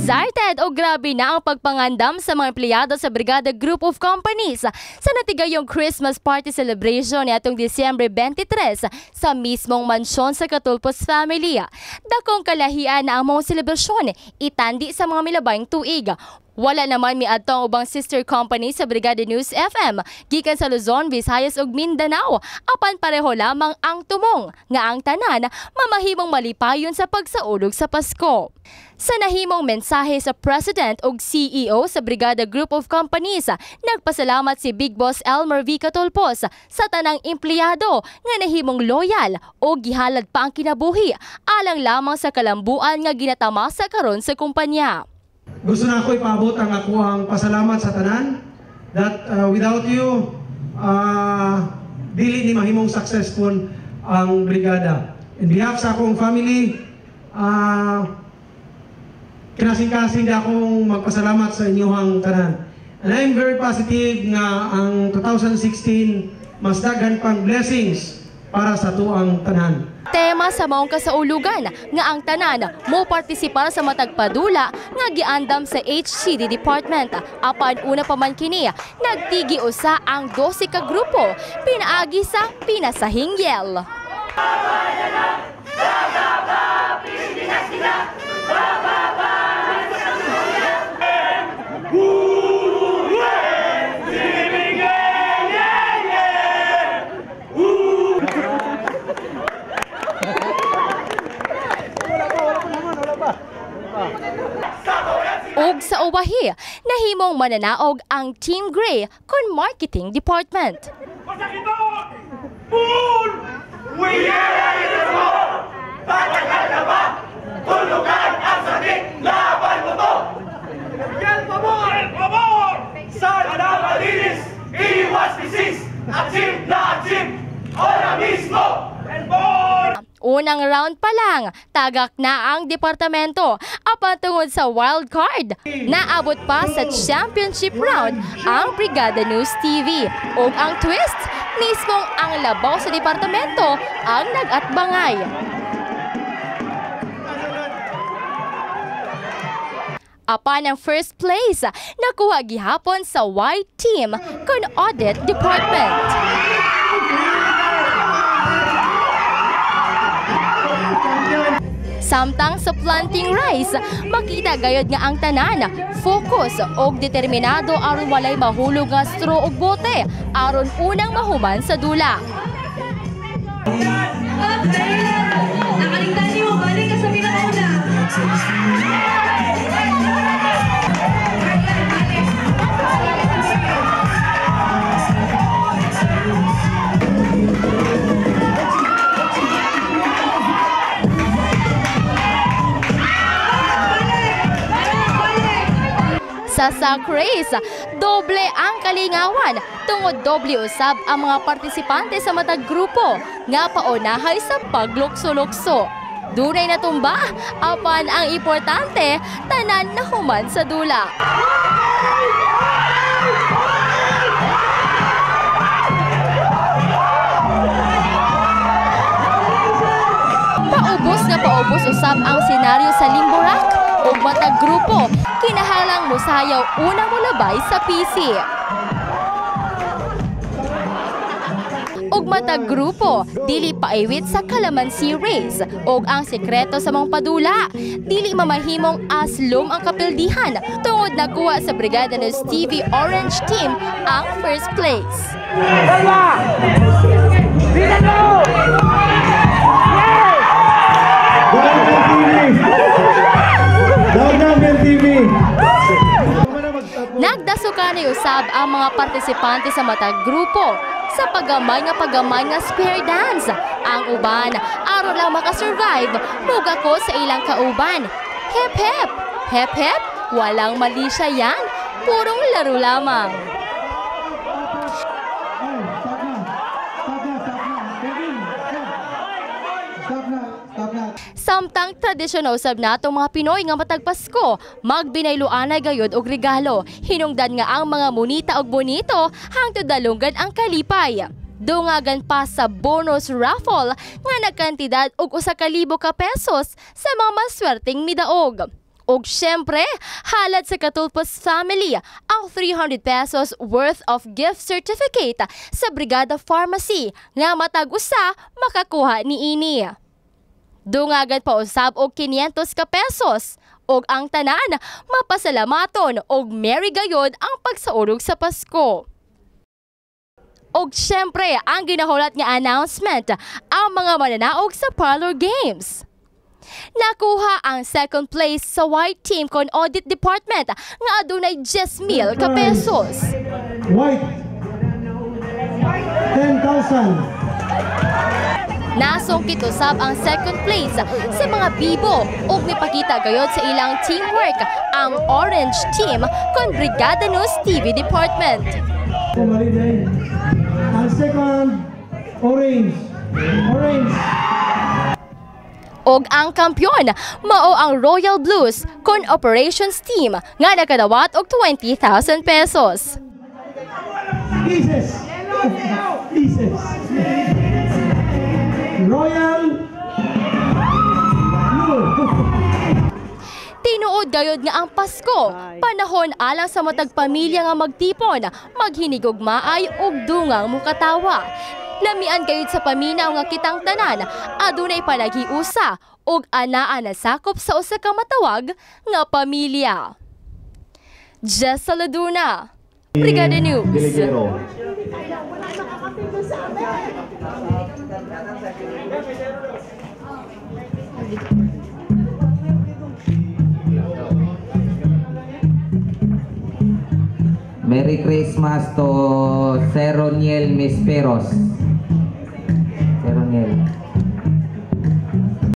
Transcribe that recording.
Excited o grabe na ang pagpangandam sa mga empleyado sa Brigada Group of Companies sa natigayong Christmas party celebration ni atong Disyembre 23 sa mismong mansyon sa Catulpos family. Dakong kalahian na ang mga selebrasyon itandi sa mga milabayng tuig. Wala naman miadtong ubang sister company sa Brigada News FM gikan sa Luzon, Visayas ug Mindanao. Apan pareho lamang ang tumong nga ang tanan mamahimong malipayon sa pagsaulog sa Pasko. Sa nahimong mensahe sa President ug CEO sa Brigada Group of Companies, nagpasalamat si Big Boss Elmer V. Catulpos sa tanang empleyado nga nahimong loyal o gihalad pa ang kinabuhi alang lamang sa kalambuan nga ginatamasa karon sa kumpanya. Gusto na ako ipaabot ang ako ang pasalamat sa tanan that without you, dili ni mahimong successful ang brigada. In behalf sa akong family, kinasing-kasing na akong magpasalamat sa inyong tanan. And I'm very positive nga ang 2016 mas daghan pang blessings para sa tuang tanan. Tema sa maong kasaulugan nga ang tanan mo partisipar sa matagpadula nga giandam sa HCD Department. Apan una pa man kini, nagtigi usa ang 12 ka grupo pinaagi sa pinasahingyel. Og sa ubahi, nahimong mananaog ang Team Gray kon Marketing Department. Tulugan ang sakit, laban mo to! Yan pabor! Sana na malinis, iwas disease, achieve na achieve, ora mismo! Unang round pa lang, tagak na ang departamento. Apan tungod sa wild card, naabot pa sa championship round ang Brigada News TV. O ang twist, mismong ang labaw sa departamento ang nag-atbangay. Apan ang first place, nakuha gihapon sa white team kon Audit Department. Samtang sa planting rice, makita gayod nga ang tanan, focus og determinado aron walay mahulog nga straw og bote aron unang mahuman sa dula. Nakaligtan niyo, balik ka sa pinakauna. Sa sack race, doble ang kalingawan tungod doble usab ang mga partisipante sa matag grupo nga paunahay sa paglukso-lukso. Dunay natumba, apan ang importante, tanan nahuman sa dula. Paubos usab ang senaryo sa Limborak ug matag grupo kinahanglang mosayaw una mo labay sa PC. Ug matag grupo dili paiwit sa calamansi race ug ang sekreto sa mga padula dili mamahimong aslom ang kapildihan tungod nakuha sa Brigada News TV Orange Team ang first place. Nagdasukan ni usab ang mga partisipante sa matag grupo sa pagamay nga spear dance. Ang uban aron lang makasurvive, muga ko sa ilang kauban. Hep hep, hep hep, walang mali siya yan, purong laro lamang. Samtang tradisyon usab natong mga Pinoy nga matag Pasko, magbinayloanay gayud og regalo. Hinungdan nga ang mga munita og bonito hangtod dalungan ang kalipay. Dungagan pa sa bonus raffle nga nagkantidad og 1,000 ka pesos sa mga maswerteng midaog. Og syempre, halad sa Katulpos family ang 300 pesos worth of gift certificate sa Brigada Pharmacy nga matag usa makakuha ni ini. Dungagad pa usab og 500 ka pesos og ang tanan mapasalamaton og merry gayod ang pagsaulog sa Pasko. Og syempre, ang ginahulat nga announcement ang mga mananaog sa Parlor Games. Nakuha ang second place sa White Team kon Audit Department nga adunay 10,000 ka pesos. White, 10,000. Nasungkit usab ang second place sa mga bibo ug nipakita gayod sa ilang teamwork ang Orange Team kon Brigada News TV Department. Ang second, Orange. Og ang kampyon mao ang Royal Blues kon Operations Team nga nakadawat og 20,000 pesos. Pieces. Royal Blue. Tinuod gayod nga ang Pasko, panahon alang sa matag pamilya nga magtipon, maghinigog maay ug dungang mukatawa. Lamian gayud sa paminaw nga kitang tanan, adunay panagiusa ug anaa na sakop sa usa ka matawag nga pamilya. Jess Saladuna, Brigada News. Merry Christmas to Sir Roniel Misperos.